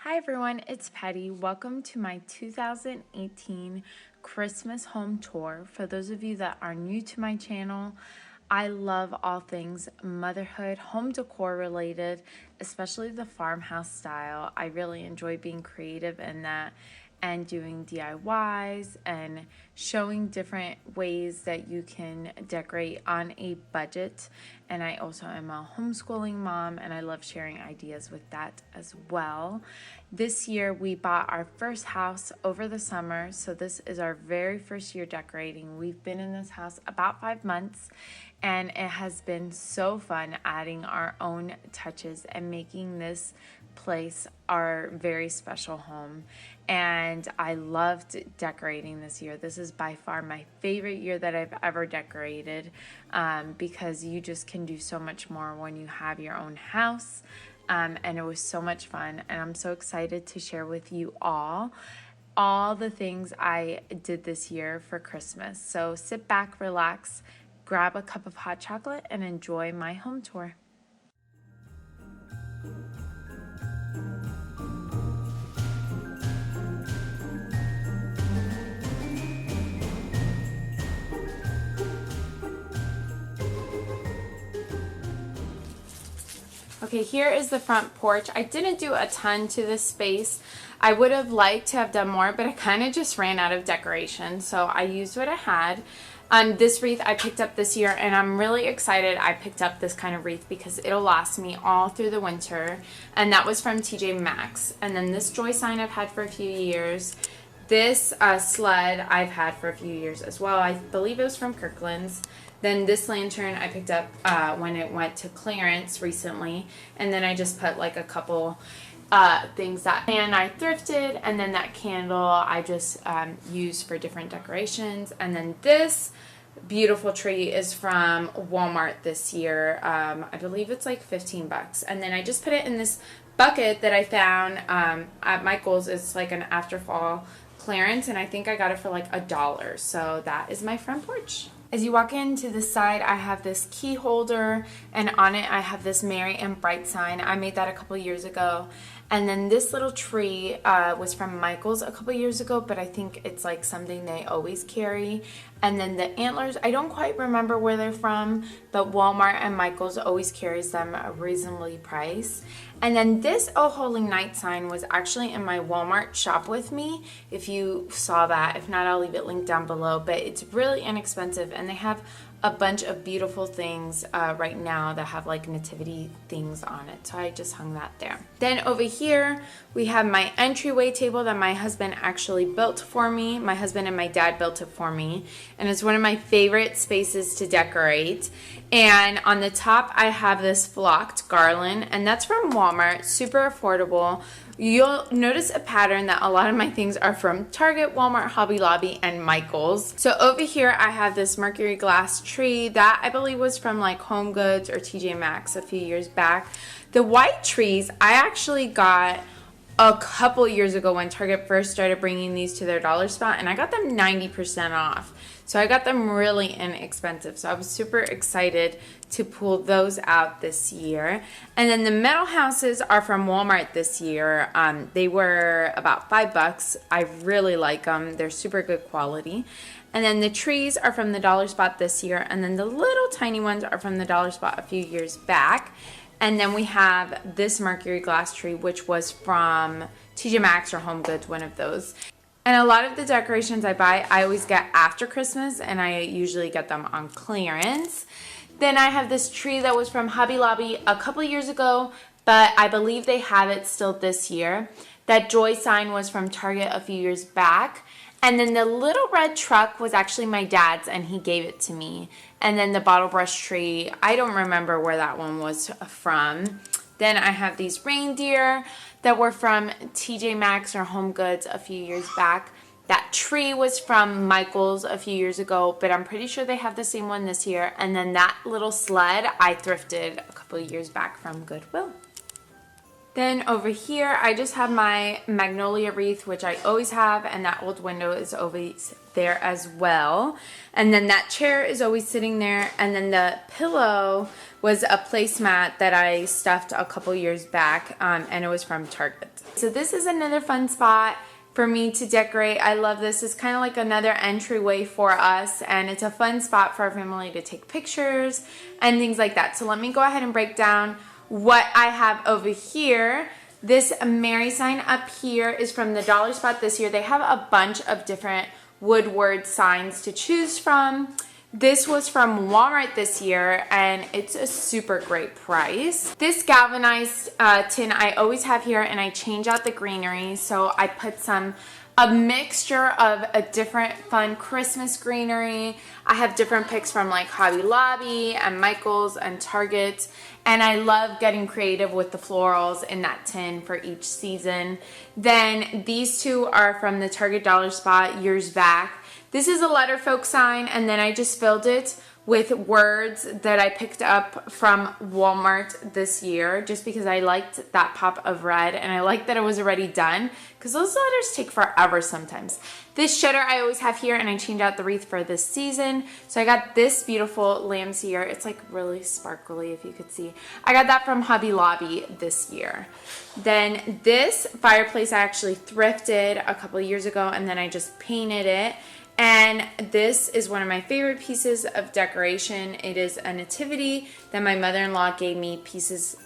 Hi everyone, it's Patty. Welcome to my 2018 Christmas home tour. For those of you that are new to my channel, I love all things motherhood, home decor related, especially the farmhouse style. I really enjoy being creative in that and doing DIYs and showing different ways that you can decorate on a budget. And I also am a homeschooling mom and I love sharing ideas with that as well. This year we bought our first house over the summer, so this is our very first year decorating. We've been in this house about 5 months and it has been so fun adding our own touches and making this place our very special home. And I loved decorating this year. This is by far my favorite year that I've ever decorated, because you just can do so much more when you have your own house. And it was so much fun, and I'm so excited to share with you all the things I did this year for Christmas. So sit back, relax, grab a cup of hot chocolate, and enjoy my home tour. Okay, here is the front porch. I didn't do a ton to this space. I would have liked to have done more, but I kind of just ran out of decoration, so I used what I had. This wreath I picked up this year, and I'm really excited I picked up this kind of wreath because it'll last me all through the winter, and that was from TJ Maxx. And then this joy sign I've had for a few years. This sled I've had for a few years as well. I believe it was from Kirkland's. Then this lantern I picked up when it went to clearance recently. And then I just put like a couple things that I thrifted. And then that candle I just used for different decorations. And then this beautiful tree is from Walmart this year. I believe it's like 15 bucks. And then I just put it in this bucket that I found at Michael's. It's like an after fall clearance, and I think I got it for like $1. So that is my front porch. As you walk into the side, I have this key holder, and on it I have this Merry and Bright sign. I made that a couple years ago. And then this little tree was from Michael's a couple years ago, but I think it's like something they always carry. And then the antlers, I don't quite remember where they're from, but Walmart and Michael's always carries them a reasonably priced. And then this Oh Holy Night sign was actually in my Walmart shop with me, if you saw that. If not, I'll leave it linked down below, but it's really inexpensive, and they have a bunch of beautiful things right now that have like nativity things on it. So I just hung that there. Then over here, we have my entryway table that my husband actually built for me. My husband and my dad built it for me. And it's one of my favorite spaces to decorate. And on the top, I have this flocked garland, and that's from Walmart, super affordable. You'll notice a pattern that a lot of my things are from Target, Walmart, Hobby Lobby, and Michael's. So over here, I have this mercury glass tree that I believe was from like Home Goods or TJ Maxx a few years back. The white trees, I actually got a couple years ago when Target first started bringing these to their dollar spot, and I got them 90% off. So I got them really inexpensive. So I was super excited to pull those out this year. And then the metal houses are from Walmart this year. They were about $5. I really like them. They're super good quality. And then the trees are from the dollar spot this year. And then the little tiny ones are from the dollar spot a few years back. And then we have this mercury glass tree, which was from TJ Maxx or Home Goods, one of those. And a lot of the decorations I buy, I always get after Christmas, and I usually get them on clearance. Then I have this tree that was from Hobby Lobby a couple years ago, but I believe they have it still this year. That joy sign was from Target a few years back. And then the little red truck was actually my dad's, and he gave it to me. And then the bottle brush tree, I don't remember where that one was from. Then I have these reindeer that were from TJ Maxx or Home Goods a few years back. That tree was from Michael's a few years ago, but I'm pretty sure they have the same one this year. And then that little sled I thrifted a couple of years back from Goodwill. Then over here, I just have my magnolia wreath, which I always have, and that old window is always there as well. And then that chair is always sitting there, and then the pillow was a placemat that I stuffed a couple years back, and it was from Target. So this is another fun spot for me to decorate. I love this. It's kind of like another entryway for us, and it's a fun spot for our family to take pictures and things like that. So let me go ahead and break down what I have over here. This Mary sign up here is from the Dollar Spot this year. They have a bunch of different woodward signs to choose from. This was from Walmart this year, and it's a super great price. This galvanized tin I always have here, and I change out the greenery. So I put a mixture of a different fun Christmas greenery. I have different picks from like Hobby Lobby and Michael's and Target. And I love getting creative with the florals in that tin for each season. Then these two are from the Target Dollar Spot years back. This is a letterfolk sign, and then I just filled it with words that I picked up from Walmart this year, just because I liked that pop of red, and I liked that it was already done, because those letters take forever sometimes. This shutter I always have here, and I change out the wreath for this season. So I got this beautiful lambs here. It's like really sparkly, if you could see. I got that from Hobby Lobby this year. Then this fireplace I actually thrifted a couple of years ago, and then I just painted it. And this is one of my favorite pieces of decoration. It is a nativity that my mother-in-law gave me pieces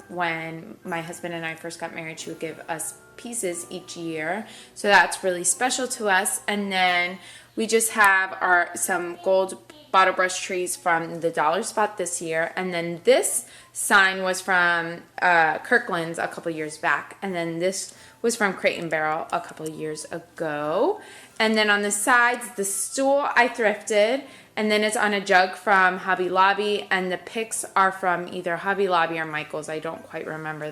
when my husband and I first got married. She would give us pieces each year. So that's really special to us. And then we just have some gold bottle brush trees from the Dollar Spot this year. And then this sign was from Kirkland's a couple years back. And then this was from Crate and Barrel a couple of years ago. And then on the sides, the stool I thrifted, and then it's on a jug from Hobby Lobby, and the picks are from either Hobby Lobby or Michael's. I don't quite remember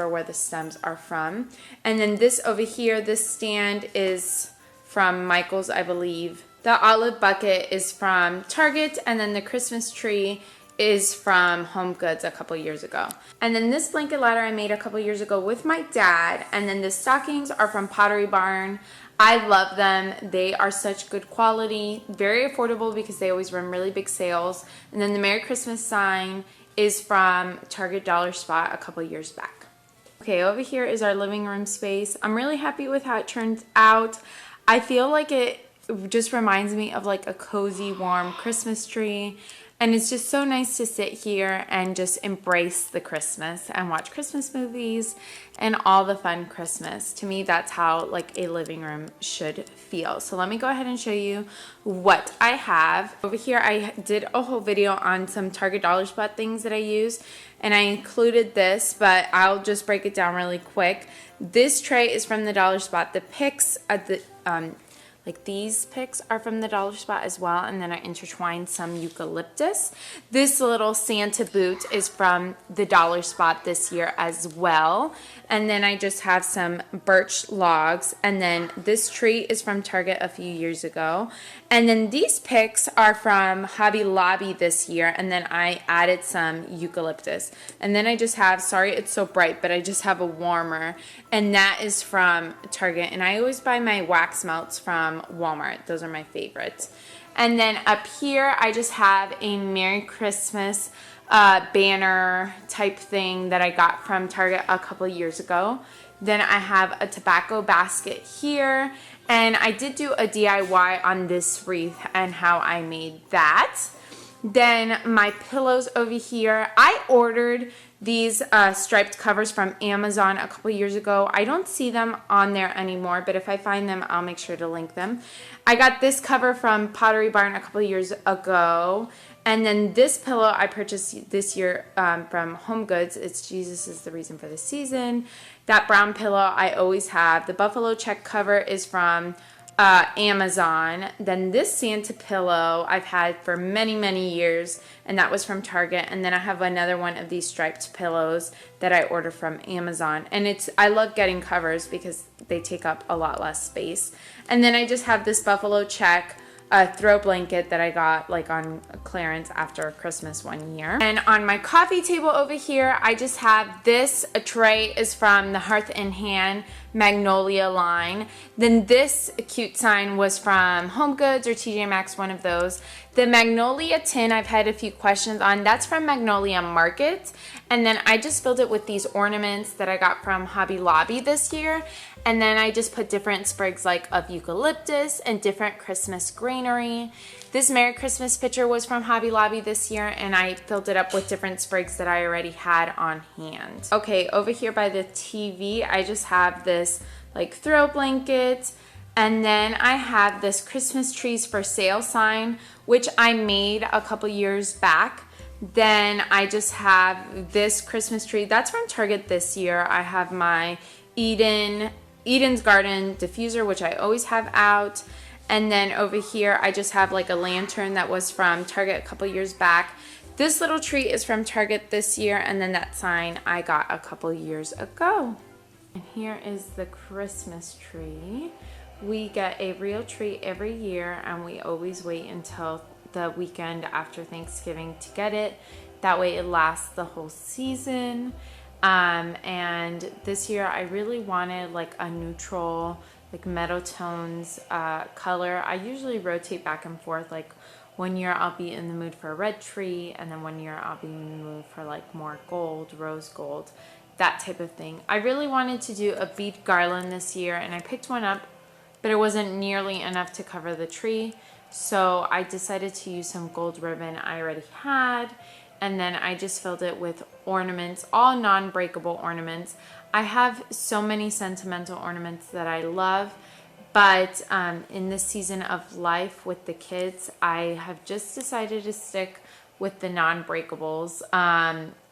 where the stems are from. And then this over here, this stand is from Michael's, I believe. The olive bucket is from Target, and then the Christmas tree is from Home Goods a couple years ago. And then this blanket ladder I made a couple years ago with my dad. And then the stockings are from Pottery Barn. I love them. They are such good quality, very affordable because they always run really big sales. And then the Merry Christmas sign is from Target Dollar Spot a couple years back. Okay, over here is our living room space. I'm really happy with how it turned out. I feel like it just reminds me of like a cozy, warm Christmas tree. And it's just so nice to sit here and just embrace the Christmas and watch Christmas movies and all the fun Christmas. To me, that's how like a living room should feel. So let me go ahead and show you what I have. Over here, I did a whole video on some Target Dollar Spot things that I use, and I included this, but I'll just break it down really quick. This tray is from the Dollar Spot. The picks at the like these picks are from the Dollar Spot as well, and then I intertwined some eucalyptus. This little Santa boot is from the Dollar Spot this year as well. And then I just have some birch logs, and then this tree is from Target a few years ago. And then these picks are from Hobby Lobby this year, and then I added some eucalyptus. And then I just have, sorry it's so bright, but I just have a warmer, and that is from Target. And I always buy my wax melts from Walmart. Those are my favorites. And then up here I just have a Merry Christmas banner type thing that I got from Target a couple of years ago. Then I have a tobacco basket here, and I did do a DIY on this wreath and how I made that. Then my pillows over here, I ordered these striped covers from Amazon a couple years ago. I don't see them on there anymore, but if I find them, I'll make sure to link them. I got this cover from Pottery Barn a couple years ago. And then this pillow I purchased this year from Home Goods. It's Jesus is the Reason for the Season. That brown pillow I always have. The buffalo check cover is from Amazon. Then this Santa pillow I've had for many, many years, and that was from Target. And then I have another one of these striped pillows that I ordered from Amazon. And I love getting covers because they take up a lot less space. And then I just have this buffalo check throw blanket that I got like on clearance after Christmas one year. And on my coffee table over here, I just have this tray is from the Hearth and Hand Magnolia line. Then this cute sign was from Home Goods or TJ Maxx, one of those. The Magnolia tin I've had a few questions on. That's from Magnolia Market. And then I just filled it with these ornaments that I got from Hobby Lobby this year. And then I just put different sprigs like of eucalyptus and different Christmas greenery. This Merry Christmas picture was from Hobby Lobby this year, and I filled it up with different sprigs that I already had on hand. Okay, over here by the TV, I just have this like throw blanket, and then I have this Christmas trees for sale sign, which I made a couple years back. Then I just have this Christmas tree. That's from Target this year. I have my Eden's Garden diffuser, which I always have out. And then over here, I just have like a lantern that was from Target a couple years back. This little tree is from Target this year, and then that sign I got a couple years ago. And here is the Christmas tree. We get a real tree every year, and we always wait until the weekend after Thanksgiving to get it. That way it lasts the whole season. And this year I really wanted like a neutral, like metal tones color. I usually rotate back and forth. Like one year I'll be in the mood for a red tree, and then one year I'll be in the mood for like more gold, rose gold, that type of thing. I really wanted to do a bead garland this year, and I picked one up, but it wasn't nearly enough to cover the tree. So I decided to use some gold ribbon I already had, and then I just filled it with ornaments, all non-breakable ornaments. I have so many sentimental ornaments that I love, but in this season of life with the kids, I have just decided to stick with the non-breakables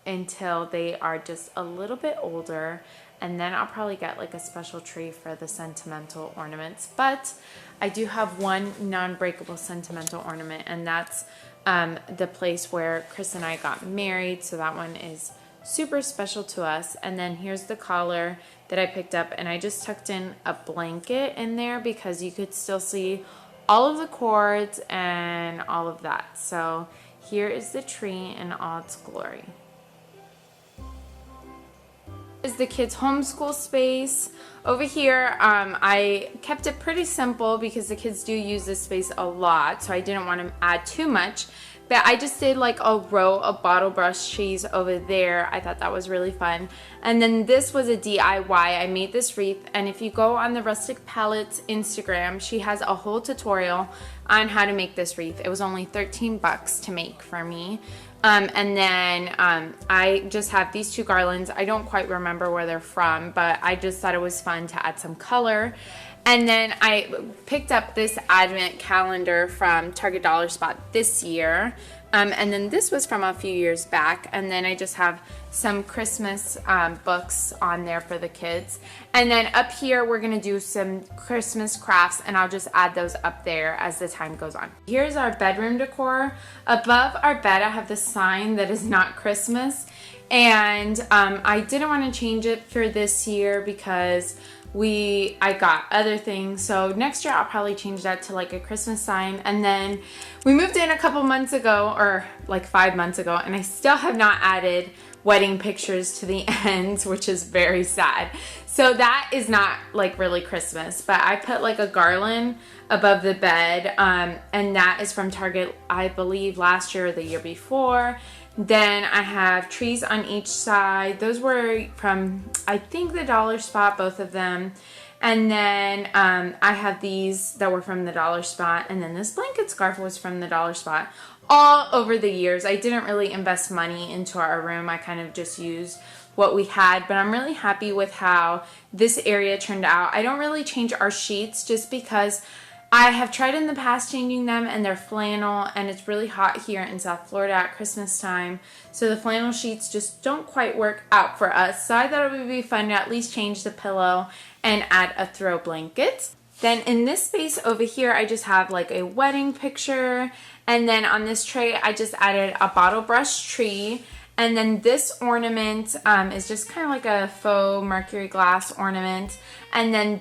until they are just a little bit older, and then I'll probably get like a special tree for the sentimental ornaments. But I do have one non-breakable sentimental ornament, and that's the place where Chris and I got married, so that one is super special to us. And then here's the collar that I picked up, and I just tucked in a blanket in there because you could still see all of the cords and all of that. So here is the tree in all its glory. Is the kids' homeschool space. Over here, I kept it pretty simple because the kids do use this space a lot, so I didn't want to add too much. But I just did like a row of bottle brush trees over there. I thought that was really fun. And then this was a DIY. I made this wreath, and if you go on the Rustic Palettes Instagram, she has a whole tutorial on how to make this wreath. It was only 13 bucks to make for me. And then I just have these two garlands. I don't quite remember where they're from, but I just thought it was fun to add some color. And then I picked up this advent calendar from Target Dollar Spot this year. And then this was from a few years back. And then I just have some Christmas books on there for the kids. And then up here, we're going to do some Christmas crafts, and I'll just add those up there as the time goes on. Here's our bedroom decor. Above our bed, I have the sign that is not Christmas. And I didn't want to change it for this year because I got other things. So next year I'll probably change that to like a Christmas sign. And then we moved in a couple months ago, or like 5 months ago, and I still have not added wedding pictures to the ends, which is very sad. So that is not like really Christmas, but I put like a garland above the bed, and that is from Target, I believe last year or the year before. Then I have trees on each side. Those were from, I think, the Dollar Spot, both of them. And then I have these that were from the Dollar Spot. And then this blanket scarf was from the Dollar Spot. All over the years, I didn't really invest money into our room. I kind of just used what we had. But I'm really happy with how this area turned out. I don't really change our sheets just because I have tried in the past changing them, and they're flannel, and it's really hot here in South Florida at Christmas time. So the flannel sheets just don't quite work out for us. So I thought it would be fun to at least change the pillow and add a throw blanket. Then in this space over here, I just have like a wedding picture. And then on this tray, I just added a bottle brush tree. And then this ornament is just kind of like a faux mercury glass ornament. And then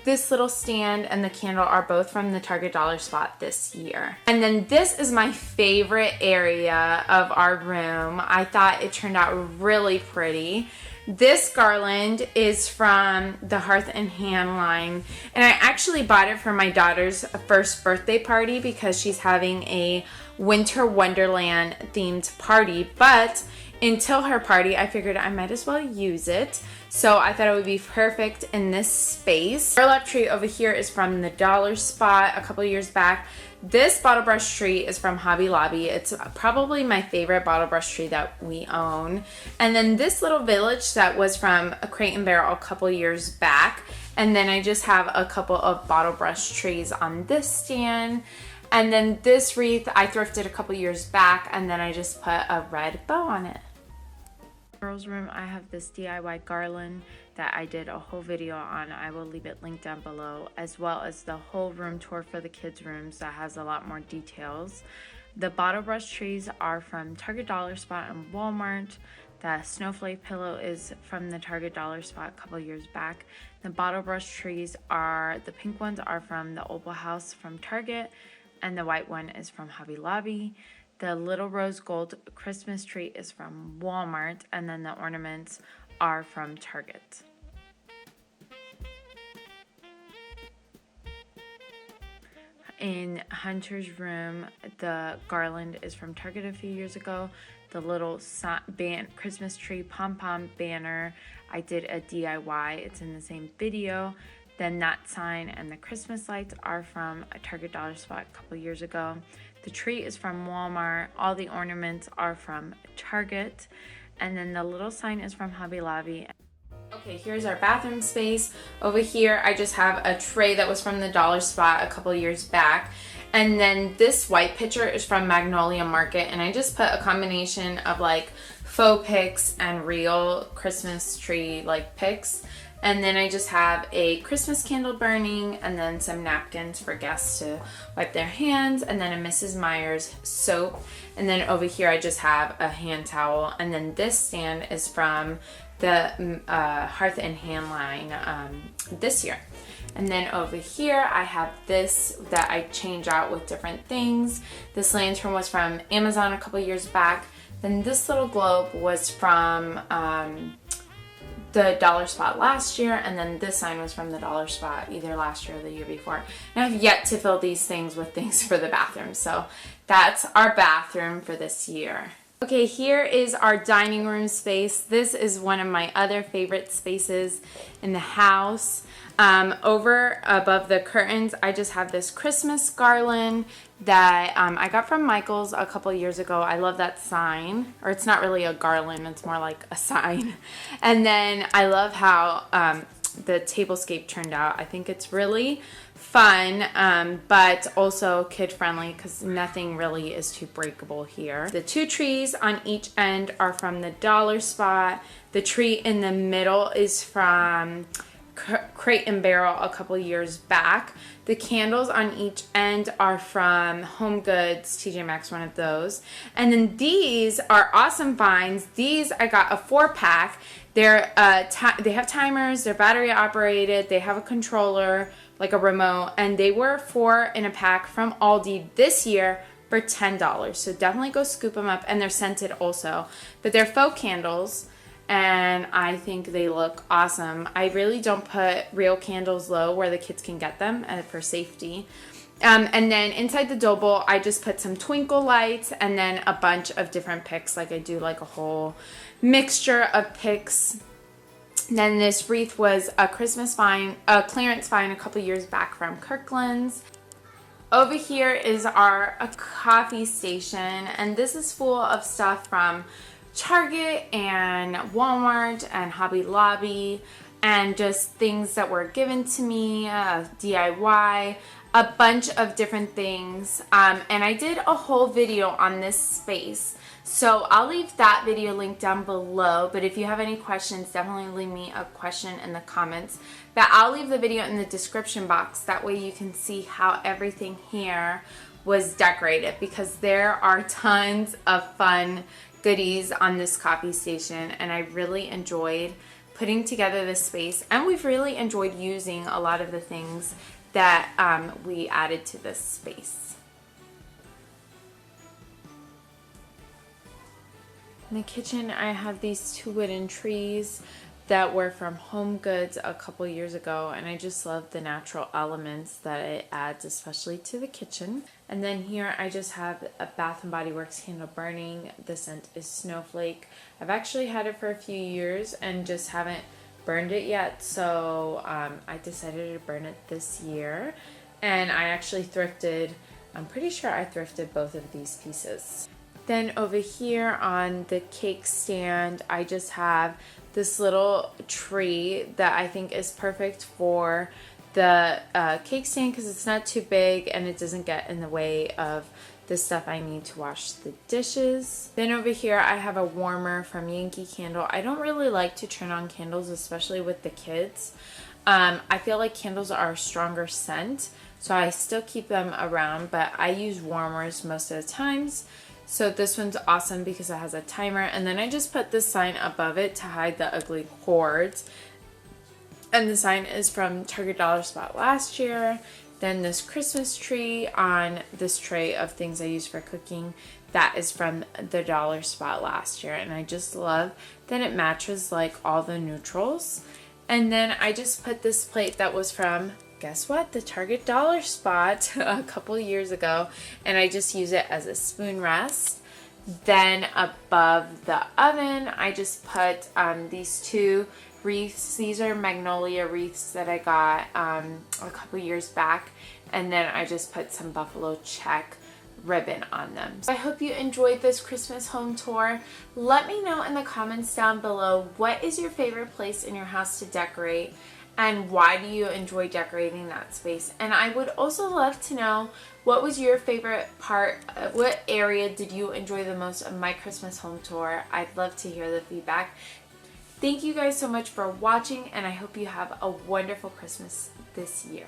this little stand and the candle are both from the Target Dollar Spot this year. And then this is my favorite area of our room. I thought it turned out really pretty. This garland is from the Hearth and Hand line, and I actually bought it for my daughter's first birthday party because she's having a Winter Wonderland themed party, but until her party I figured I might as well use it. So I thought it would be perfect in this space. Burlap tree over here is from the Dollar Spot a couple years back. This bottle brush tree is from Hobby Lobby. It's probably my favorite bottle brush tree that we own. And then this little village that was from a Crate and Barrel a couple years back. And then I just have a couple of bottle brush trees on this stand. And then this wreath I thrifted a couple years back, and then I just put a red bow on it. Girls' room, I have this DIY garland that I did a whole video on. I will leave it linked down below, as well as the whole room tour for the kids' rooms that has a lot more details. The bottle brush trees are from Target, Dollar Spot, and Walmart. The snowflake pillow is from the Target Dollar Spot a couple years back. The bottle brush trees are, the pink ones are from the Opal House from Target, and the white one is from Hobby Lobby. The little rose gold Christmas tree is from Walmart, and then the ornaments are from Target. In Hunter's room, the garland is from Target a few years ago. The little Christmas tree pom-pom banner, I did a DIY. It's in the same video. Then that sign and the Christmas lights are from a Target Dollar Spot a couple years ago. The tree is from Walmart. All the ornaments are from Target. And then the little sign is from Hobby Lobby. Okay, here's our bathroom space. Over here, I just have a tray that was from the Dollar Spot a couple years back. And then this white pitcher is from Magnolia Market. And I just put a combination of like faux picks and real Christmas tree like picks. And then I just have a Christmas candle burning, and then some napkins for guests to wipe their hands, and then a Mrs. Meyer's soap. And then over here I just have a hand towel. And then this stand is from the Hearth and Hand line this year. And then over here I have this that I change out with different things. This lantern was from Amazon a couple years back. Then this little globe was from the Dollar Spot last year, and then this sign was from the Dollar Spot either last year or the year before. And I've yet to fill these things with things for the bathroom, so that's our bathroom for this year. Okay, here is our dining room space. This is one of my other favorite spaces in the house. Over above the curtains, I just have this Christmas garland that I got from Michael's a couple years ago. I love that sign. Or it's not really a garland, it's more like a sign. And then I love how the tablescape turned out. I think it's really fun, but also kid friendly because nothing really is too breakable here. The two trees on each end are from the Dollar Spot. The tree in the middle is from Crate and Barrel a couple years back. The candles on each end are from Home Goods, TJ Maxx, one of those. And then these are awesome finds. These I got a 4-pack. They're they have timers, they're battery operated, they have a controller, like a remote, and they were 4 in a pack from Aldi this year for $10. So definitely go scoop them up, and they're scented also. But they're faux candles, and I think they look awesome. I really don't put real candles low where the kids can get them for safety. And then inside the dough bowl, I just put some twinkle lights and then a bunch of different picks. Like I do like a whole mixture of picks. Then this wreath was a Christmas find, a clearance find a couple years back from Kirkland's. Over here is our coffee station, and this is full of stuff from Target and Walmart and Hobby Lobby, and just things that were given to me, DIY, a bunch of different things. And I did a whole video on this space, so I'll leave that video linked down below. But if you have any questions, definitely leave me a question in the comments. But I'll leave the video in the description box. That way you can see how everything here was decorated, because there are tons of fun goodies on this coffee station, and I really enjoyed putting together this space, and we've really enjoyed using a lot of the things that we added to this space. In the kitchen, I have these 2 wooden trees. that were from Home Goods a couple years ago, and I just love the natural elements that it adds, especially to the kitchen. And then here I just have a Bath & Body Works candle burning. The scent is Snowflake. I've actually had it for a few years and just haven't burned it yet, so I decided to burn it this year. And I actually thrifted, I'm pretty sure I thrifted both of these pieces. Then over here on the cake stand, I just have this little tree that I think is perfect for the cake stand because it's not too big and it doesn't get in the way of the stuff I need to wash the dishes. Then over here I have a warmer from Yankee Candle. I don't really like to turn on candles, especially with the kids. I feel like candles are a stronger scent, so I still keep them around, but I use warmers most of the times. So this one's awesome because it has a timer, and then I just put this sign above it to hide the ugly cords. And the sign is from Target Dollar Spot last year. Then this Christmas tree on this tray of things I use for cooking, that is from the Dollar Spot last year. And I just love that it matches like all the neutrals. And then I just put this plate that was from, guess what, the Target Dollar Spot a couple years ago. And I just use it as a spoon rest. Then above the oven, I just put these two wreaths. These are magnolia wreaths that I got a couple years back, and then I just put some buffalo check ribbon on them. So I hope you enjoyed this Christmas home tour. Let me know in the comments down below, what is your favorite place in your house to decorate, and why do you enjoy decorating that space? And I would also love to know, what was your favorite part? What area did you enjoy the most of my Christmas home tour? I'd love to hear the feedback. Thank you guys so much for watching, and I hope you have a wonderful Christmas this year.